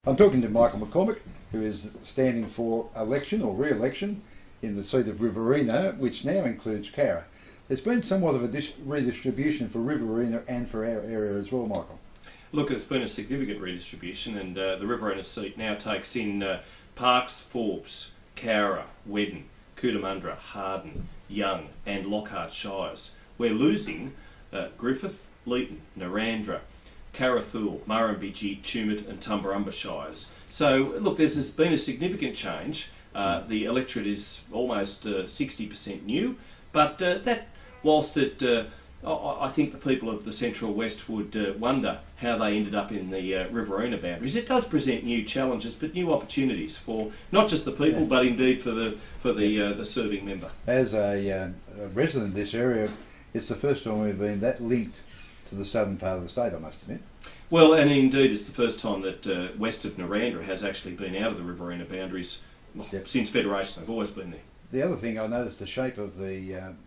I'm talking to Michael McCormack, who is standing for election or re-election in the seat of Riverina, which now includes Cowra. There's been somewhat of a redistribution for Riverina and for our area as well, Michael. Look, it's been a significant redistribution, and the Riverina seat now takes in Parkes, Forbes, Cowra, Wedden, Cootamundra, Harden, Young and Lockhart Shires. We're losing Griffith, Leeton, Narrandera, Carrathul, Murrumbidgee, Tumut and Tumbarumba Shires. So look, there's been a significant change. The electorate is almost 60% new, but that, whilst I think the people of the Central West would wonder how they ended up in the Riverina boundaries. It does present new challenges, but new opportunities for not just the people, but indeed for the serving member. As a resident of this area, it's the first time we've been that linked to the southern part of the state, I must admit. Well, and indeed it's the first time that west of Narrandera has actually been out of the Riverina boundaries since Federation. They've always been there. The other thing I noticed, the shape of the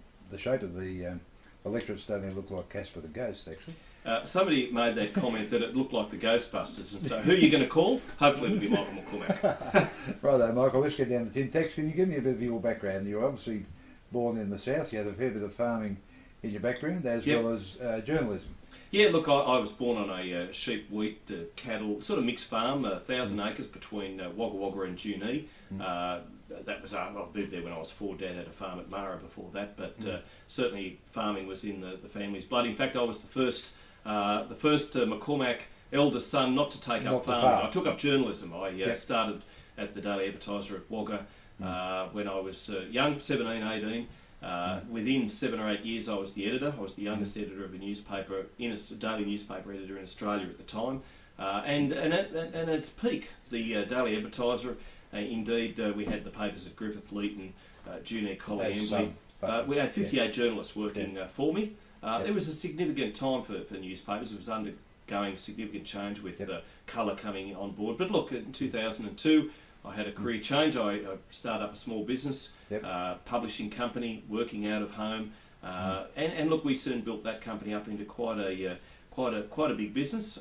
electorate starting to look like Casper the Ghost, actually. Somebody made that comment that it looked like the Ghostbusters, and so who are you going to call? Hopefully it'll be Michael McCormack. Righto, Michael, let's get down to tin text. Can you give me a bit of your background? You're obviously born in the south, you had a fair bit of farming in your background, as well as journalism. Yeah, look, I was born on a sheep, wheat, cattle, sort of mixed farm, 1,000 acres between Wagga Wagga and Junee. That was, I moved there when I was 4. Dad had a farm at Mara before that, but certainly farming was in the family's blood. In fact, I was the first McCormack eldest son not to take up farming. I took up journalism. I started at the Daily Advertiser at Wagga when I was young, 17, 18. Within 7 or 8 years I was the editor. I was the youngest editor of a newspaper, a daily newspaper editor in Australia at the time. And at its peak, the Daily Advertiser, indeed we had the papers at Griffith, Leeton, Junee, Collie, Embley. We had 58 journalists working for me. It was a significant time for newspapers. It was undergoing significant change with colour coming on board. But look, in 2002, I had a career change. I started up a small business, publishing company, working out of home, and look, we soon built that company up into quite a big business.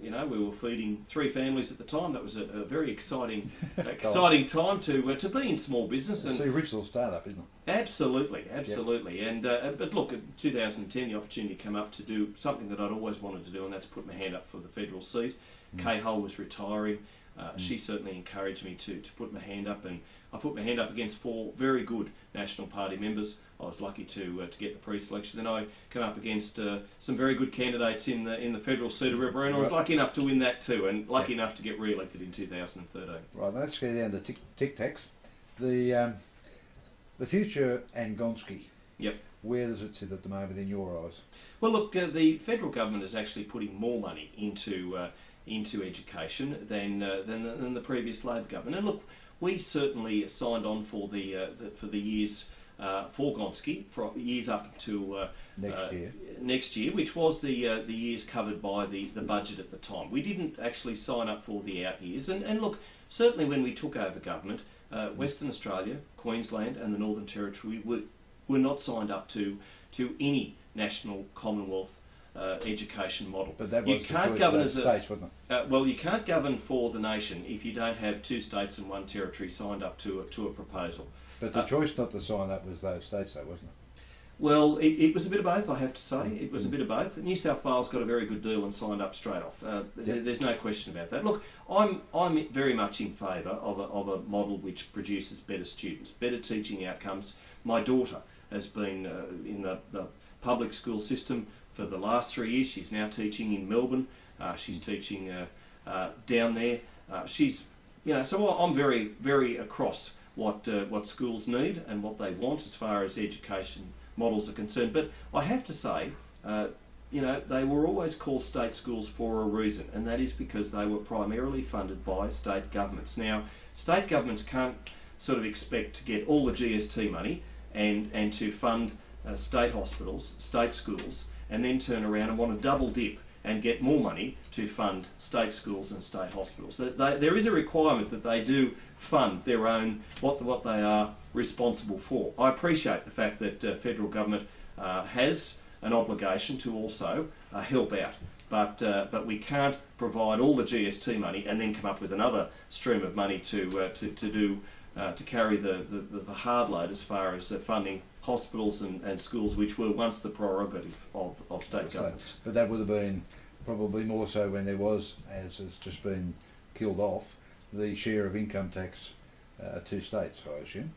You know, we were feeding 3 families at the time. That was a very exciting time to be in small business. It's the original startup, isn't it? Absolutely, absolutely. And but look, in 2010, the opportunity came up to do something that I'd always wanted to do, and that's put my hand up for the federal seat. Kay Hull was retiring. She certainly encouraged me to put my hand up, and I put my hand up against 4 very good National Party members. I was lucky to get the pre-selection. Then I came up against some very good candidates in the federal seat of Riverina. I was lucky enough to win that too, and lucky enough to get re-elected in 2013. Right, let's go down to tic-tacs. The future and Gonski. Yep. Where does it sit at the moment in your eyes? Well, look, the federal government is actually putting more money into education than the previous Labor government. And look, we certainly signed on for the years for Gonski, for years up to next year, which was the years covered by the budget at the time. We didn't actually sign up for the out years. And look, certainly when we took over government, Western Australia, Queensland and the Northern Territory were not signed up to any national Commonwealth education model. But that was states, wasn't it? Well, you can't govern for the nation if you don't have 2 states and 1 territory signed up to a proposal. But the choice not to sign up was those states, though, wasn't it? Well, it was a bit of both, I have to say. It was a bit of both. New South Wales got a very good deal and signed up straight off. There's no question about that. Look, I'm very much in favour of a model which produces better students, better teaching outcomes. My daughter has been in the public school system for the last 3 years. She's now teaching in Melbourne. She's teaching down there. So I'm very, very across what schools need and what they want as far as education models are concerned. But I have to say, they were always called state schools for a reason, and that is because they were primarily funded by state governments. Now, state governments can't sort of expect to get all the GST money and to fund state hospitals, state schools, and then turn around and want to double dip and get more money to fund state schools and state hospitals. There is a requirement that they do fund their own, what they are responsible for. I appreciate the fact that federal government has an obligation to also help out. But we can't provide all the GST money and then come up with another stream of money to carry the hard load as far as funding hospitals and schools, which were once the prerogative of state governments. But that would have been probably more so when there was, as has just been killed off, the share of income tax to states, I assume.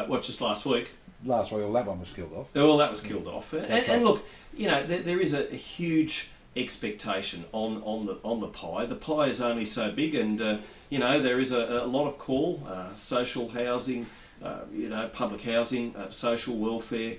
What, just last week? Last week, well, that one was killed off. Well, that was killed off. And look, you know, there is a huge expectation on the pie. The pie is only so big, and you know, there is a lot of call, social housing, you know, public housing, social welfare,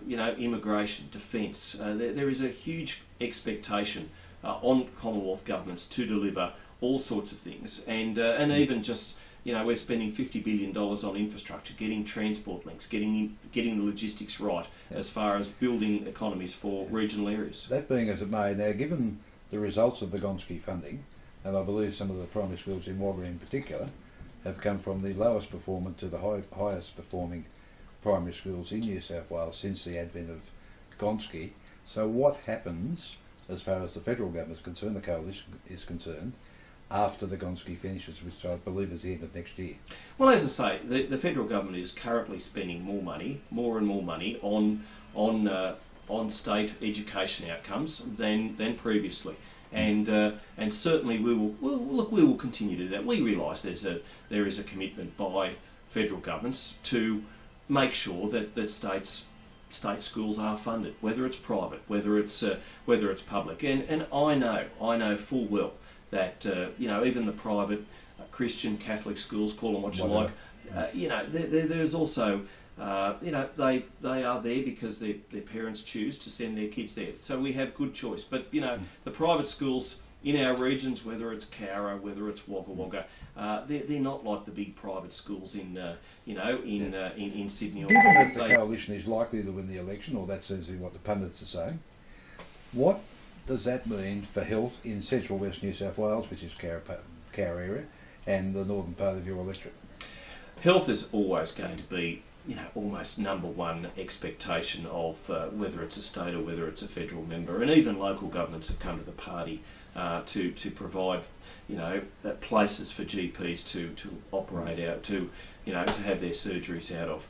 you know, immigration, defence. There is a huge expectation on Commonwealth governments to deliver all sorts of things, and even just, you know, we're spending $50 billion on infrastructure, getting transport links, getting the logistics right, as far as building economies for regional areas. That being as it may, now given the results of the Gonski funding, and I believe some of the primary schools in Wagga in particular have come from the lowest performing to the highest performing primary schools in New South Wales since the advent of Gonski. So what happens as far as the federal government is concerned, the coalition is concerned, after the Gonski finishes, which I believe is the end of next year? Well, as I say, the federal government is currently spending more and more money on state education outcomes than previously, and certainly we will continue to do that. We realise there is a commitment by federal governments to make sure that state schools are funded, whether it's private, whether it's public, and I know full well that you know, even the private Christian Catholic schools, call them what you like, you know, there's also you know, they are there because their parents choose to send their kids there. So we have good choice. But you know, the private schools in our regions, whether it's Cowra, whether it's Wagga Wagga, they're not like the big private schools in you know, in Sydney. Given that the coalition is likely to win the election, or that seems to be what the pundits are saying, what does that mean for health in central west New South Wales, which is Cowra area, and the northern part of your electorate? Health is always going to be, you know, almost number one expectation of whether it's a state or whether it's a federal member, and even local governments have come to the party to provide, you know, places for GPs to operate out, to, you know, to have their surgeries out of.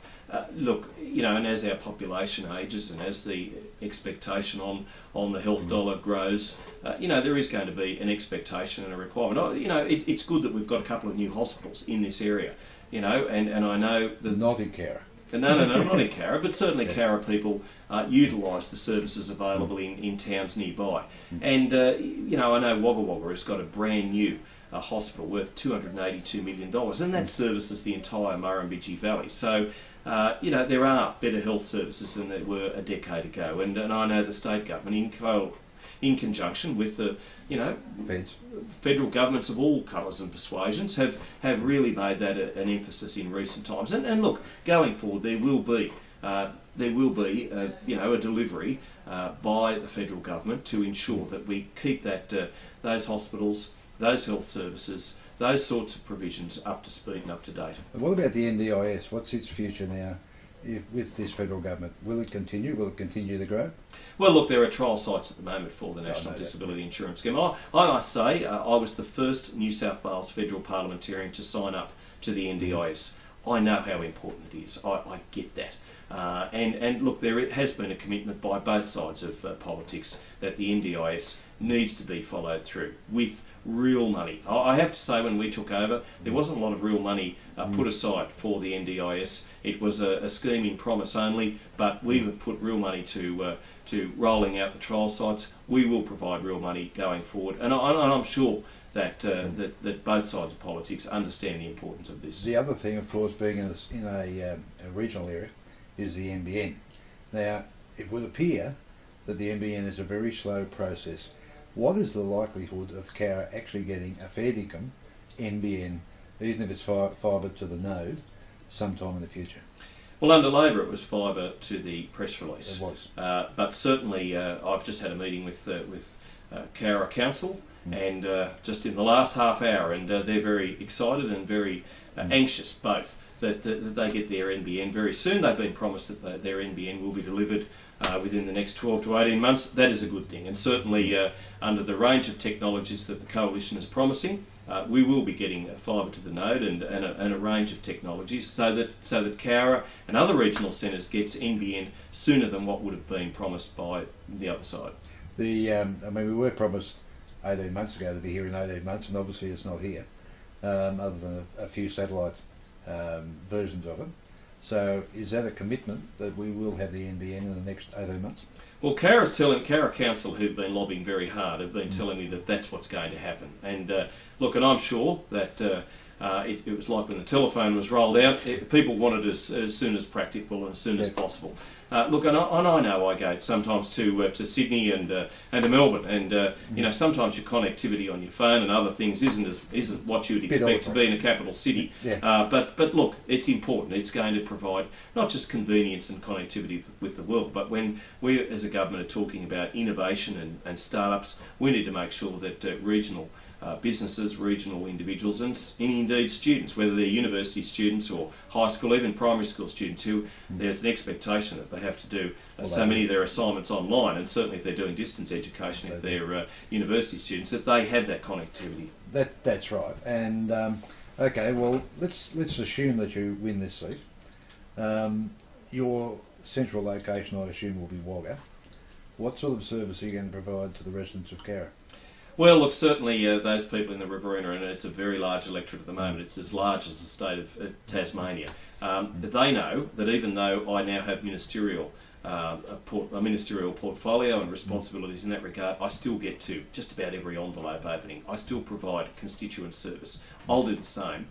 Look, you know, and as our population ages and as the expectation on the health dollar grows, you know, there is going to be an expectation and a requirement. You know, it's good that we've got a couple of new hospitals in this area, you know, and I know that... Not in Cowra. No, not in Cowra, but certainly Cowra people utilise the services available in towns nearby. And, you know, I know Wagga Wagga has got a brand new hospital worth $282 million, and that services the entire Murrumbidgee Valley. So, you know, there are better health services than there were a decade ago, and I know the state government, in conjunction with the, you know, federal governments of all colours and persuasions, have really made that an emphasis in recent times. And look, going forward, there will be you know, a delivery by the federal government to ensure that we keep those hospitals, those health services, those sorts of provisions up to speed and up to date. And what about the NDIS? What's its future now with this federal government? Will it continue? Will it continue to grow? Well, look, there are trial sites at the moment for the National Disability Insurance Scheme. I must say, I was the first New South Wales federal parliamentarian to sign up to the NDIS. I know how important it is. I get that. And look, there has been a commitment by both sides of politics that the NDIS needs to be followed through with real money. I have to say, when we took over, there wasn't a lot of real money put aside for the NDIS. It was a scheme in promise only, but we have put real money to rolling out the trial sites. We will provide real money going forward, and I'm sure that that both sides of politics understand the importance of this. The other thing, of course, being in a regional area, is the NBN. Now, it would appear that the NBN is a very slow process. What is the likelihood of Cowra actually getting a fair income NBN, even if it's fibre to the node, sometime in the future? Well, under Labor it was fibre to the press release. It was. But certainly I've just had a meeting with Cowra Council, and just in the last half hour, and they're very excited and very anxious both that they get their NBN very soon. They've been promised that their NBN will be delivered within the next 12 to 18 months. That is a good thing, and certainly under the range of technologies that the Coalition is promising, we will be getting fibre to the node and a range of technologies so that Cowra and other regional centres gets NBN sooner than what would have been promised by the other side. I mean, we were promised 18 months ago to be here in 18 months, and obviously it's not here, other than a few satellite versions of it. So is that a commitment that we will have the NBN in the next 18 months? Well, Cowra Council, who've been lobbying very hard, have been telling me that that's what's going to happen. And look, and I'm sure that it was like when the telephone was rolled out, people wanted it as soon as practical and as soon as possible. Look, and I know I go sometimes to Sydney and to Melbourne, and you know, sometimes your connectivity on your phone and other things isn't what you'd expect to be in a capital city. But look, it's important. It's going to provide not just convenience and connectivity with the world, but when we as a government are talking about innovation and startups, we need to make sure that regional businesses, regional individuals and indeed students, whether they're university students or high school, even primary school students, who there's an expectation that they have to do so many of their assignments online, and certainly if they're doing distance education, if they're university students, that they have that connectivity. That's right. And okay, well, let's assume that you win this seat. Your central location, I assume, will be Wagga. What sort of service are you going to provide to the residents of Cowra? Well, look, certainly those people in the Riverina, and it's a very large electorate at the moment, it's as large as the state of Tasmania, they know that even though I now have ministerial a ministerial portfolio and responsibilities in that regard, I still get to just about every envelope opening. I still provide constituent service. I'll do the same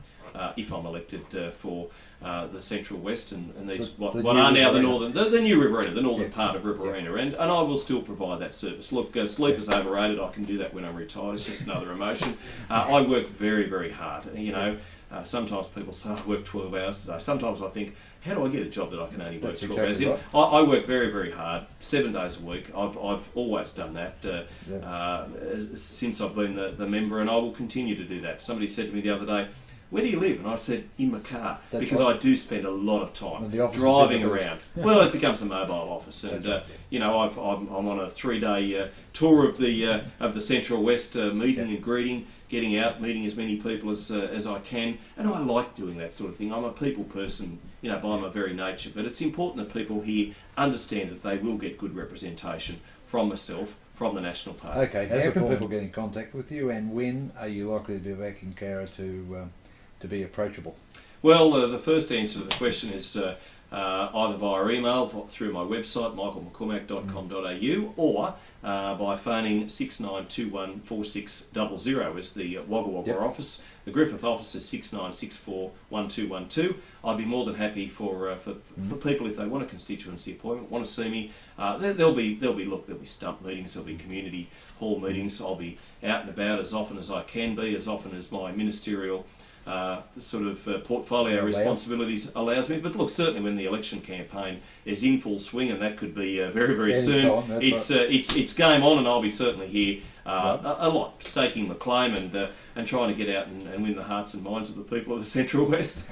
if I'm elected for the Central West and these what are now the northern, the new Riverina, the northern part of Riverina, and I will still provide that service. Look, sleep is overrated. I can do that when I'm retired. It's just another emotion. I work very, very hard. You know, sometimes people say I work 12 hours a day. Sometimes I think, how do I get a job that I can only work 12 hours in? Right. I work very, very hard, 7 days a week. I've always done that since I've been the member, and I will continue to do that. Somebody said to me the other day, where do you live? And I said, in my car, because I do spend a lot of time driving around. Well, it becomes a mobile office, and you know, I'm on a 3-day tour of the Central West, meeting and greeting, getting out, meeting as many people as I can, and I like doing that sort of thing. I'm a people person, you know, by my very nature, but it's important that people here understand that they will get good representation from myself, from the National Party. Okay, how can people get in contact with you, and when are you likely to be back in Cowra to be approachable? Well, the first answer to the question is either via email, through my website, michaelmccormack.com.au, or by phoning 69214600 is the Wagga Wagga office. The Griffith office is 69641212. I'd be more than happy for people, if they want a constituency appointment, want to see me. There'll be stump meetings, there'll be community hall meetings. I'll be out and about as often as I can be, as often as my ministerial portfolio responsibilities allows me. But look, certainly when the election campaign is in full swing, and that could be very, very soon, it's game on, and I'll be certainly here a lot, staking my claim and trying to get out and win the hearts and minds of the people of the Central West.